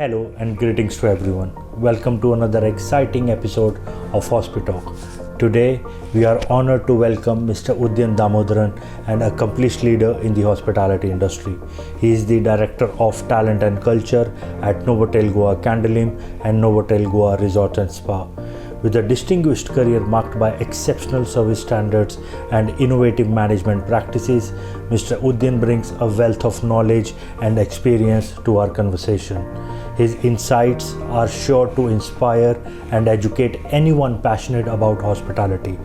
Hello and greetings to everyone. Welcome to another exciting episode of Hospetalk. Today we are honored to welcome Mr. Udayan Damodharan, an accomplished leader in the hospitality industry. He is the Director of Talent and Culture at Novotel Goa Candolim and Novotel Goa Resort and Spa. With a distinguished career marked by exceptional service standards and innovative management practices, Mr. Udayan brings a wealth of knowledge and experience to our conversation. His insights are sure to inspire and educate anyone passionate about hospitality.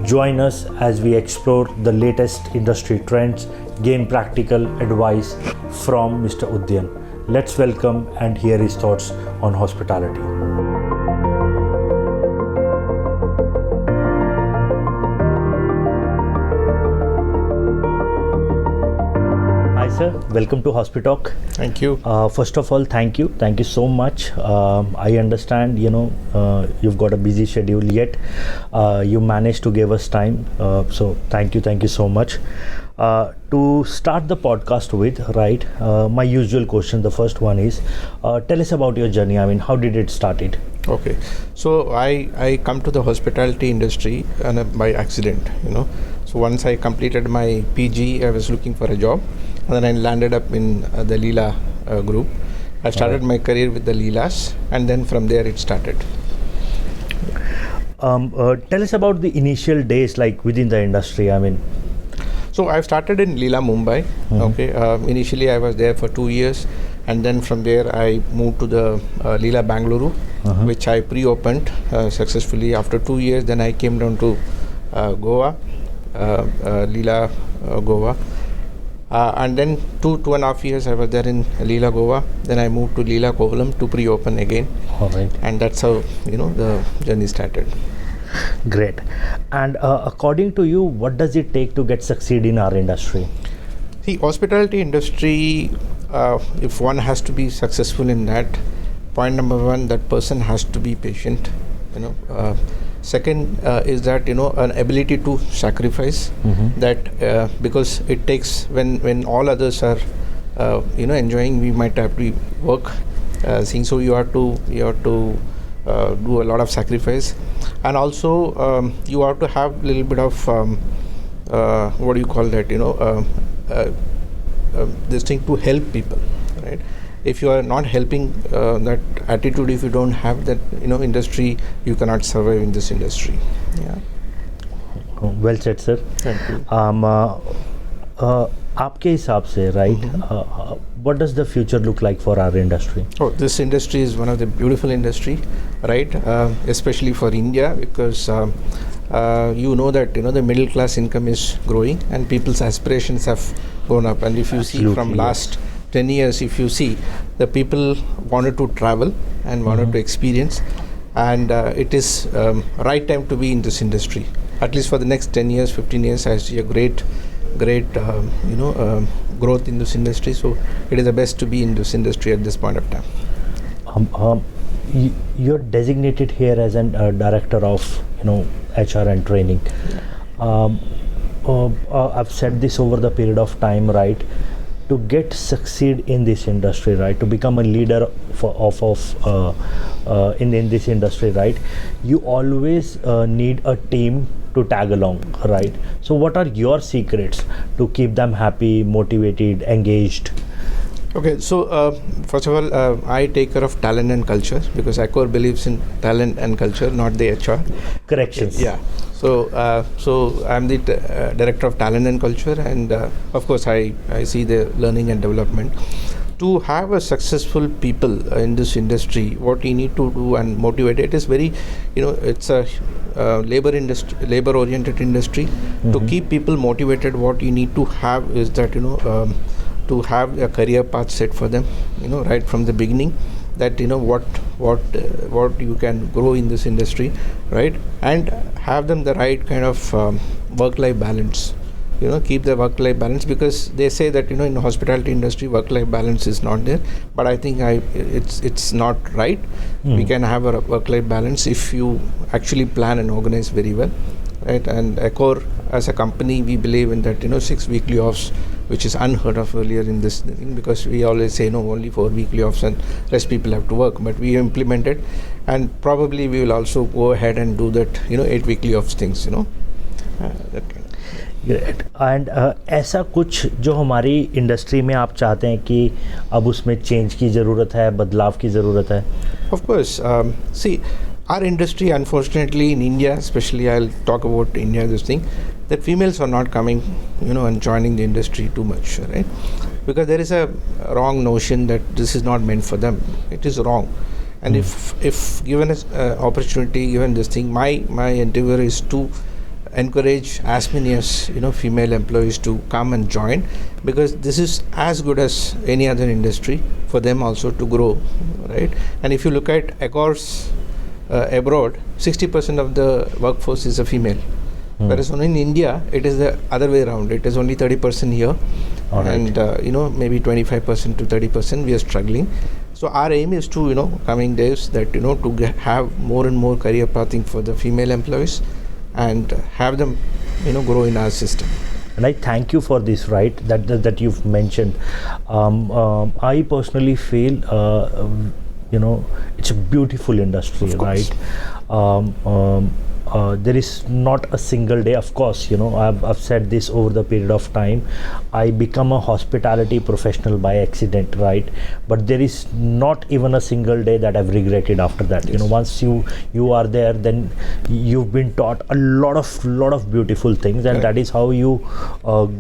Join us as we explore the latest industry trends, gain practical advice from Mr. Udayan. Let's welcome and hear his thoughts on hospitality. Sir, welcome to Hospetalk. Thank you. First of all, thank you so much. I understand you've got a busy schedule, yet you managed to give us time, so thank you so much. To start the podcast with, right, my usual question, the first one is, tell us about your journey. I mean, how did it started? Okay, so I come to the hospitality industry by accident. So once I completed my PG, I was looking for a job, and then I landed up in the Leela group. I started my career with the Leelas, and then from there it started. Tell us about the initial days, like within the industry. I mean, so I started in Leela, Mumbai. Okay, initially I was there for 2 years, and then from there I moved to the Leela Bangalore, which I pre-opened successfully. After 2 years, then I came down to Goa, Leela Goa. And then 2.5 years I was there in Leela Goa. Then I moved to Leela Kovalam to pre-open again. All right. And that's how the journey started. Great. And according to you, what does it take to get succeed in our industry? See, hospitality industry, if one has to be successful in that, point number one, that person has to be patient. Second is that an ability to sacrifice, that because it takes when all others are enjoying, we might have to work, so you have to do a lot of sacrifice, and also you have to have a little bit of what do you call that, this thing to help people, right? If you are not helping, that attitude, if you don't have that industry, you cannot survive in this industry. Yeah. Well said, sir. Thank you. आपके हिसाब से, right, what does the future look like for our industry? Oh, this industry is one of the beautiful industry, right? Especially for India, because that the middle class income is growing and people's aspirations have gone up. And if you see from last 10 years, if you see, the people wanted to travel and wanted to experience, and it is right time to be in this industry. At least for the next 10 years, 15 years, I see a great growth in this industry. So it is the best to be in this industry at this point of time. You're designated here as a director of HR and training. I've said this over the period of time, right? To get succeed in this industry, right, to become a leader in this industry, right, you always need a team to tag along, right? So what are your secrets to keep them happy, motivated, engaged? Okay, so first of all, I take care of talent and culture, because Accor believes in talent and culture, not the HR. Corrections. Yeah. So I'm the director of talent and culture, and of course I see the learning and development. To have a successful people in this industry, what you need to do and motivate, it is very, it's a labor oriented industry. To keep people motivated, what you need to have is that to have a career path set for them, right from the beginning, that what you can grow in this industry, right, and have them the right kind of work-life balance. Keep the work-life balance, because they say that in the hospitality industry work-life balance is not there, but I think it's not right. We can have a work-life balance if you actually plan and organize very well, right? And Accor as a company, we believe in that 6 weekly offs which is unheard of earlier in this thing, because we always say no, only 4 weekly offs and rest people have to work. But we implemented, and probably we will also go ahead and do that, 8 weekly offs things, that kind. Great and ऐसा कुछ जो हमारी industry में आप चाहते हैं कि अब उसमें चेंज की ज़रूरत है, बदलाव की ज़रूरत है? Of course, see, our industry, unfortunately, in India, especially, I'll talk about India, this thing, that females are not coming, and joining the industry too much, right? Because there is a wrong notion that this is not meant for them. It is wrong. And if given an opportunity, given this thing, my endeavor is to encourage as many as female employees to come and join, because this is as good as any other industry for them also to grow, right? And if you look at Accor's abroad, 60% of the workforce is a female, whereas only in India it is the other way around. It is only 30% here, and maybe 25% to 30% we are struggling. So our aim is to coming days that to have more and more career pathing for the female employees and have them grow in our system. And I thank you for this, right, that you've mentioned. I personally feel it's a beautiful industry, right? There is not a single day, of course, I've said this over the period of time. I become a hospitality professional by accident, right? But there is not even a single day that I've regretted after that. Yes. Once you are there, then you've been taught a lot of beautiful things, and that is how you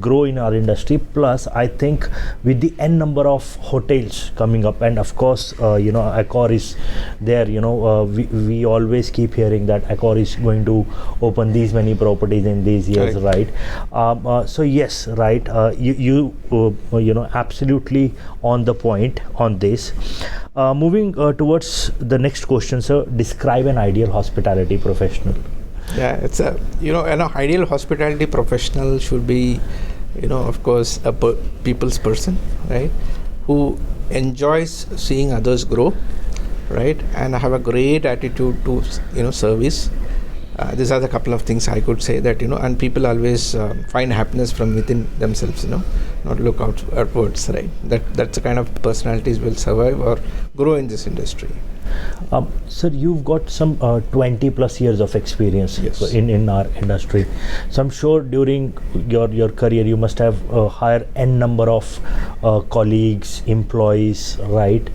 grow in our industry. Plus, I think with the n number of hotels coming up, and of course, Accor is there. We always keep hearing that Accor is going to open these many properties in these years, right? So yes, right, you absolutely on the point on this. Moving towards the next question, sir. Describe an ideal hospitality professional. Yeah, it's an ideal hospitality professional should be of course a people's person, right, who enjoys seeing others grow, right, and have a great attitude to service. These are the couple of things I could say that and people always find happiness from within themselves, not look outwards, right? That's the kind of personalities will survive or grow in this industry. Sir, you've got some 20 plus years of experience. Yes. in our industry. So I'm sure during your career you must have hired n number of colleagues, employees, right?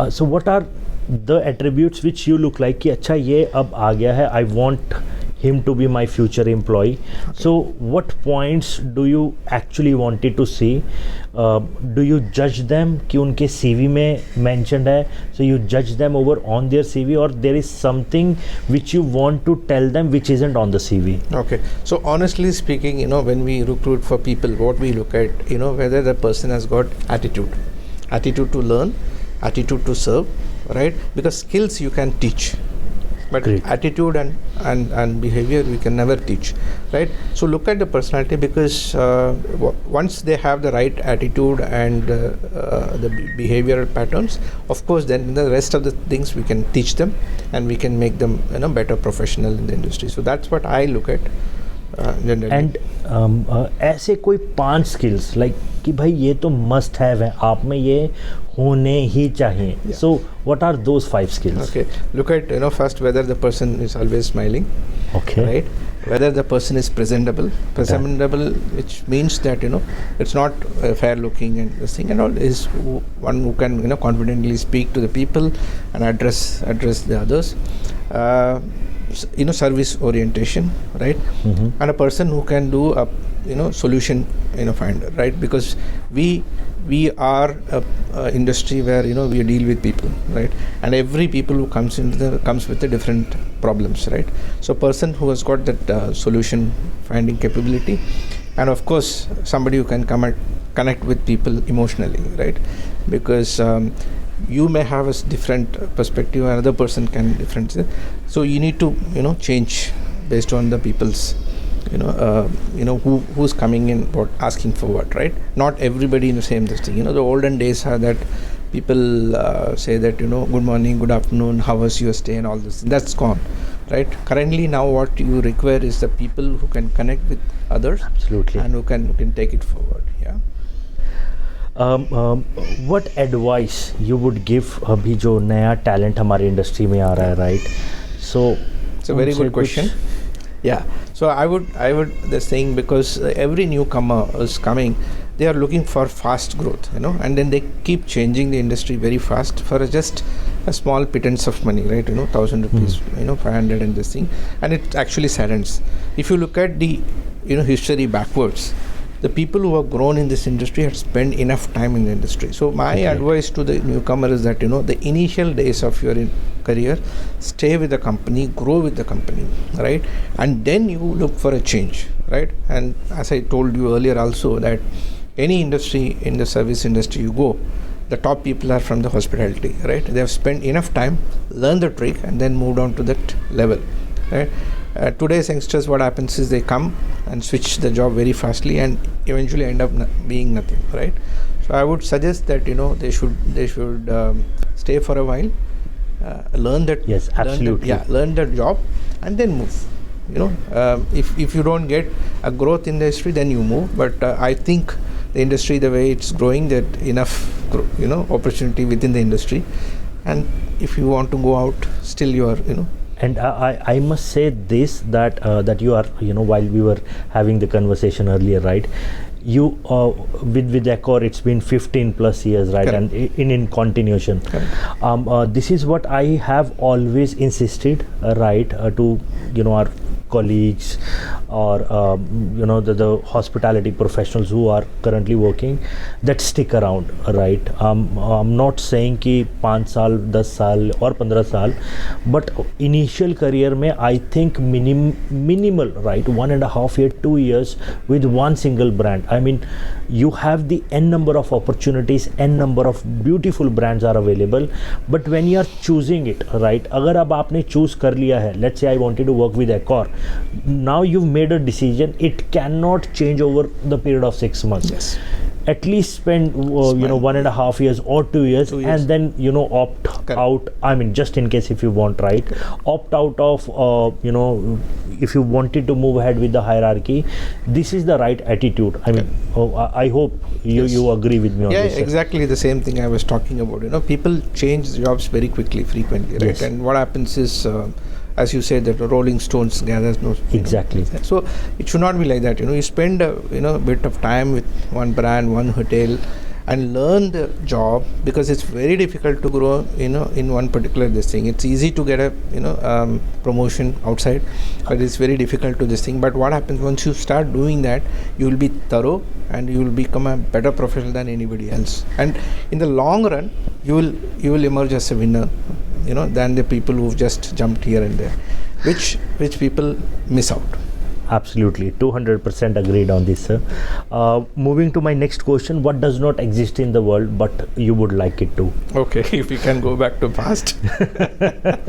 So what are the attributes which you look like कि अच्छा ये अब आ गया है, I want him to be my future employee? Okay. So what points do you actually wanted to see? Do you judge them कि उनके CV में mentioned है, so you judge them over on their CV, or there is something which you want to tell them which isn't on the CV? Okay, so honestly speaking, when we recruit for people, what we look at, whether the person has got attitude to learn, attitude to serve, right? Because skills you can teach, but Great. Attitude and behavior we can never teach, right? So look at the personality, because once they have the right attitude and the behavioral patterns, of course then the rest of the things we can teach them and we can make them better professional in the industry. So that's what I look at generally. And ऐसे कोई 5 skills like कि भाई ये तो must have है, आप में ये होने ही चाहिए. Yeah. So what are those 5 skills? Okay, look at first whether the person is always smiling. Okay. Right, whether the person is presentable, which means that it's not fair looking and this thing and all, is one who can confidently speak to the people and address the others. Service orientation, right? Mm-hmm. And a person who can do a solution finder, right? Because we are a industry where we deal with people, right? And every people who comes with the different problems, right? So person who has got that solution finding capability, and of course somebody who can come and connect with people emotionally, right? Because you may have a different perspective, another person can different. So you need to change based on the people's who's coming in, what asking for what, right? Not everybody in the same this thing. The olden days are that people say that good morning, good afternoon, how was your stay and all this. That's gone, right? Currently now what you require is the people who can connect with others. Absolutely. And who can take it forward. Yeah. What advice you would give अभी जो नया talent हमारी industry में आ रहा है, right? So it's a very good question. Yeah, so I would this thing, because every newcomer is coming, they are looking for fast growth, and then they keep changing the industry very fast for just a small pittance of money, right? 1,000 rupees, 500 and this thing, and it actually saddens. If you look at the history backwards, the people who have grown in this industry have spent enough time in the industry. So my advice to the newcomer is that the initial days of your career, stay with the company, grow with the company, right? And then you look for a change, right? And as I told you earlier also, that any industry, in the service industry you go, the top people are from the hospitality, right? They have spent enough time, learn the trick, and then moved on to that level, right? Today's youngsters, what happens is they come and switch the job very fastly and eventually end up being nothing, right? So I would suggest that they should stay for a while, learn that. Yes, absolutely. Learn the job and then move. If you don't get a growth in the industry, then you move. But I think the industry, the way it's growing, that enough opportunity within the industry, and if you want to go out, still you are And I must say this, that you are, while we were having the conversation earlier, right? You with Accor, it's been 15 plus years, right? Correct. And in continuation. This is what I have always insisted, right, to our colleagues or the hospitality professionals who are currently working, that stick around, right? I'm not saying कि 5 साल 10 साल और 15 साल, but initial career में I think minimal, right, 1.5 year 2 years with one single brand. I mean, you have the n number of opportunities, n number of beautiful brands are available, but when you are choosing it, right, अगर अब आपने choose कर लिया है, let's say I wanted to work with Accor, now you've made a decision, it cannot change over the period of 6 months. Yes. At least spend 1.5 years or 2 years, and then opt Correct. out. I mean, just in case if you want, right? Opt out of if you wanted to move ahead with the hierarchy. This is the right attitude. I mean, I hope you agree with me on this. Yeah, exactly the same thing I was talking about. People change jobs very quickly, frequently, right? Yes. And what happens is, as you said, that the Rolling Stones gathers no. Exactly. So it should not be like that. You spend a bit of time with one brand, one hotel, and learn the job, because it's very difficult to grow in one particular this thing. It's easy to get a promotion outside, but it's very difficult to this thing. But what happens once you start doing that, you will be thorough and you will become a better professional than anybody else. And in the long run, you will emerge as a winner, than the people who've just jumped here and there, which people miss out. Absolutely, 200% agreed on this, sir. Moving to my next question, what does not exist in the world but you would like it to? Okay, if we can go back to past.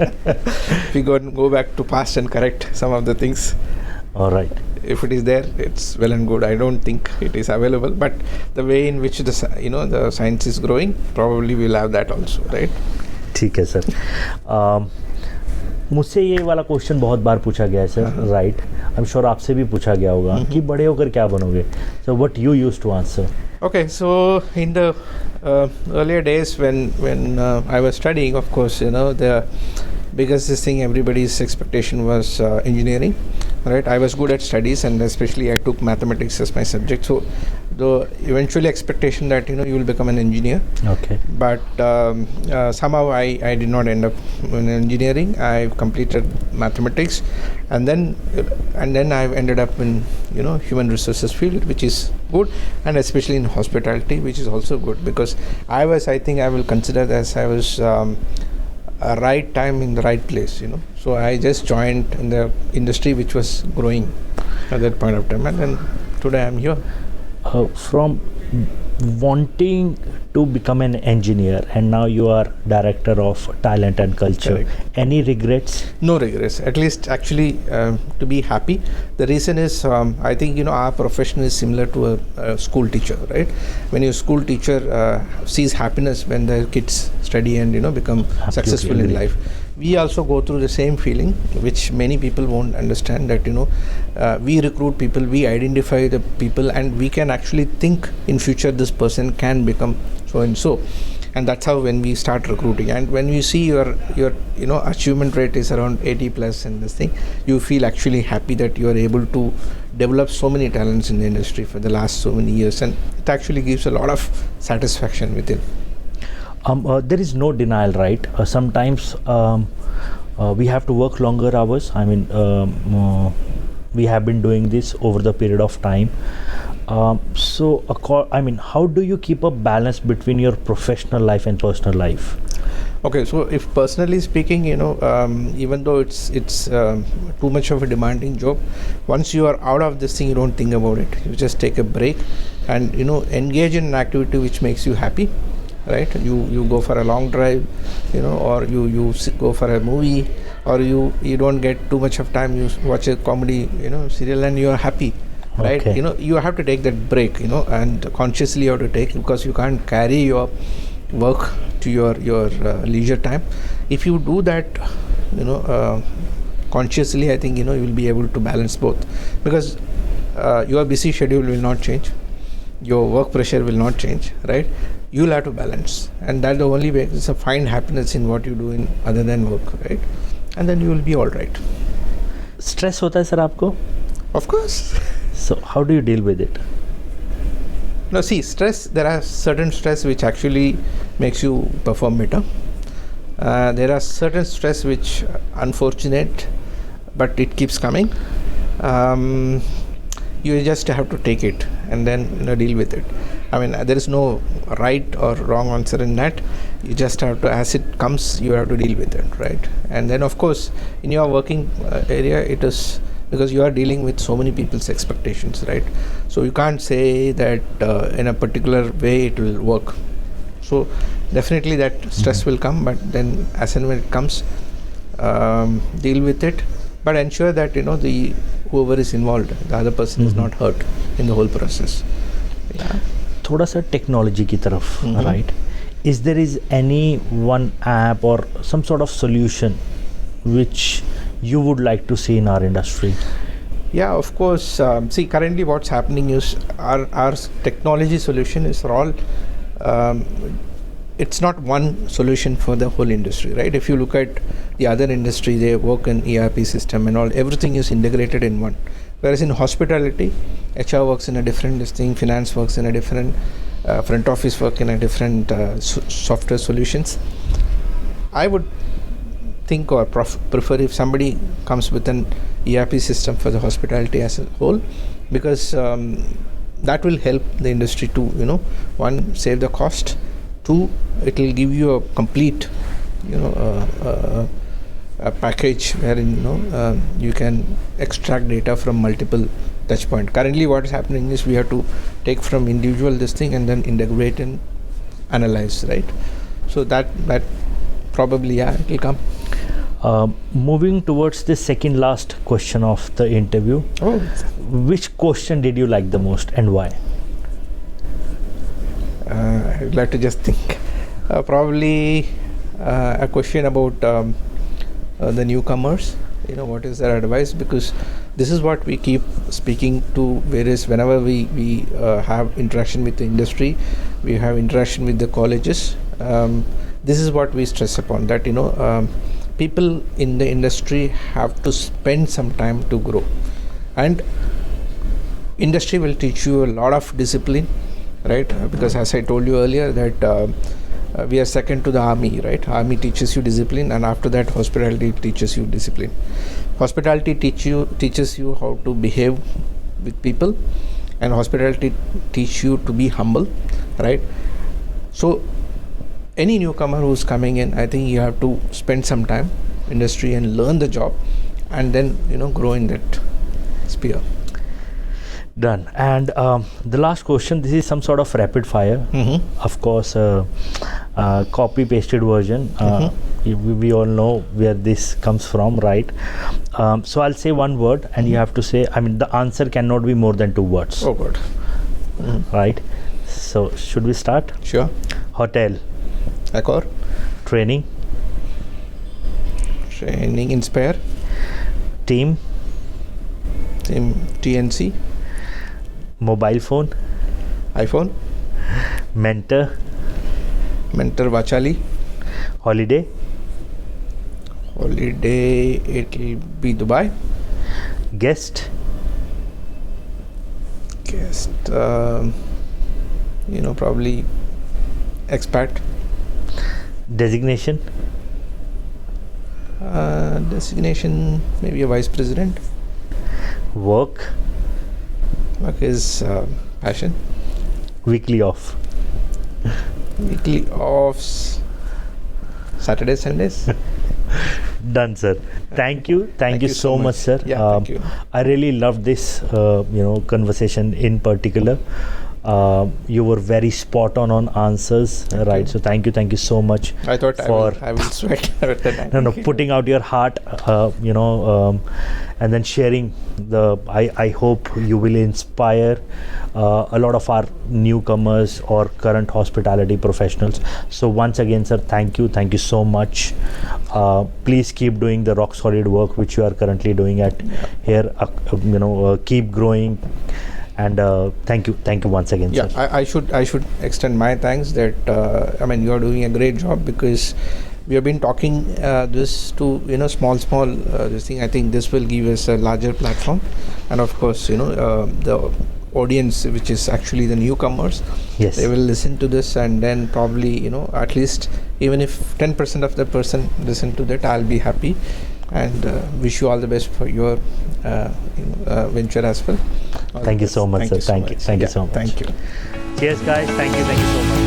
If we go back to past and correct some of the things. All right. If it is there, it's well and good. I don't think it is available, but the way in which the science is growing, probably we'll have that also, right? ठीक है sir. मुझसे ये वाला question बहुत बार पूछा गया है sir, right? I am sure आपसे भी पूछा गया होगा कि बड़े होकर क्या बनोगे. So what you used to answer? Okay, so in the earlier days when I was studying, of course, the biggest thing, everybody's expectation was engineering, right? I was good at studies, and especially I took mathematics as my subject. So the eventually expectation that you will become an engineer. Okay. But somehow I did not end up in engineering. I completed mathematics, and then I ended up in human resources field, which is good, and especially in hospitality, which is also good, because I think I will consider as I was a right time in the right place. So I just joined in the industry which was growing at that point of time, and then today I'm here. From wanting to become an engineer, and now you are director of talent and culture. Correct. Any regrets? No regrets, at least actually to be happy. The reason is I think our profession is similar to a school teacher, right? When your school teacher sees happiness when the kids study and become Absolutely successful in agree. life, we also go through the same feeling, which many people won't understand, that we recruit people, we identify the people, and we can actually think in future this person can become so and so. And that's how when we start recruiting, and when you see your achievement rate is around 80 plus in this thing, you feel actually happy that you are able to develop so many talents in the industry for the last so many years, and it actually gives a lot of satisfaction within. There is no denial, right? Sometimes we have to work longer hours. I mean, we have been doing this over the period of time. How do you keep a balance between your professional life and personal life? Okay, so if personally speaking, even though it's too much of a demanding job, once you are out of this thing, you don't think about it. You just take a break and engage in an activity which makes you happy. Right, you go for a long drive, or you go for a movie, or you don't get too much of time. You watch a comedy, serial, and you are happy, right? Okay. You have to take that break, and consciously you have to take, because you can't carry your work to your leisure time. If you do that, consciously, I think you will be able to balance both, because your busy schedule will not change, your work pressure will not change, right? You'll have to balance, and that's the only way. It's a find happiness in what you do in other than work, right? And then you will be all right. Stress hota hai sir aapko? Of course. So how do you deal with it? Now see, stress, there are certain stress which actually makes you perform better. There are certain stress which unfortunate, but it keeps coming. You just have to take it and then deal with it. I mean, there is no right or wrong answer in that. You just have to, as it comes, you have to deal with it, right? And then of course in your working area, it is because you are dealing with so many people's expectations, right? So you can't say that in a particular way it will work. So definitely that stress will come, but then as and when it comes, deal with it, but ensure that the whoever is involved, the other person is not hurt in the whole process. Yeah. थोड़ा सा technology की तरफ, right? Is there any one app or some sort of solution which you would like to see in our industry? Yeah, of course. See, currently what's happening is our technology solution is all, it's not one solution for the whole industry, right? If you look at the other industry, they work in ERP system and all, everything is integrated in one. Whereas in hospitality, HR works in a different thing, finance works in a different, front office work in a different software solutions. I would think or prefer if somebody comes with an ERP system for the hospitality as a whole, because that will help the industry to, one, save the cost, two, it will give you a complete, a package wherein you can extract data from multiple touch point. Currently what is happening is we have to take from individual this thing and then integrate and analyze, right? So that probably it will come. Moving towards the second last question of the interview, which question did you like the most and why? I'd like to just think. Probably a question about the newcomers, what is their advice, because this is what we keep speaking to various, whenever we have interaction with the industry, we have interaction with the colleges. This is what we stress upon, that people in the industry have to spend some time to grow, and industry will teach you a lot of discipline, right? Because as I told you earlier that we are second to the army, right? Army teaches you discipline, and after that hospitality teaches you discipline. Hospitality teaches you how to behave with people, and hospitality teach you to be humble, right? So any newcomer who's coming in, I think you have to spend some time industry and learn the job, and then grow in that sphere. Done. And the last question, this is some sort of rapid fire. Of course, copy pasted version. We all know where this comes from, right? So I'll say one word and you have to say, the answer cannot be more than 2 words. Oh God. Right? So should we start? Sure. Hotel. Accor. Training. Training Inspire. Team. TNC. Mobile phone. iPhone. Mentor. Vachali. Holiday. It'll be Dubai. Guest. Probably expat. Designation. Designation, maybe a vice president. Work. Work is passion. Weekly off. Weekly offs, Saturdays, Sundays. Done, sir. Thank you. Thank you so much, sir. Yeah, thank you. I really loved this, conversation in particular. You were very spot on answers, right? So thank you so much. I thought I will sweat at the time. No, putting out your heart, and then sharing I hope you will inspire a lot of our newcomers or current hospitality professionals. So once again, sir, thank you so much. Please keep doing the rock solid work which you are currently doing at here. Keep growing. And thank you once again, sir. I should extend my thanks that you are doing a great job, because we have been talking this to small this thing. I think this will give us a larger platform, and of course the audience, which is actually the newcomers, yes, they will listen to this, and then probably at least even if 10% of the person listen to that, I'll be happy. And wish you all the best for your venture as well. Thank you so much, sir. Thank you so much. Thank you. Cheers, guys. Thank you so much.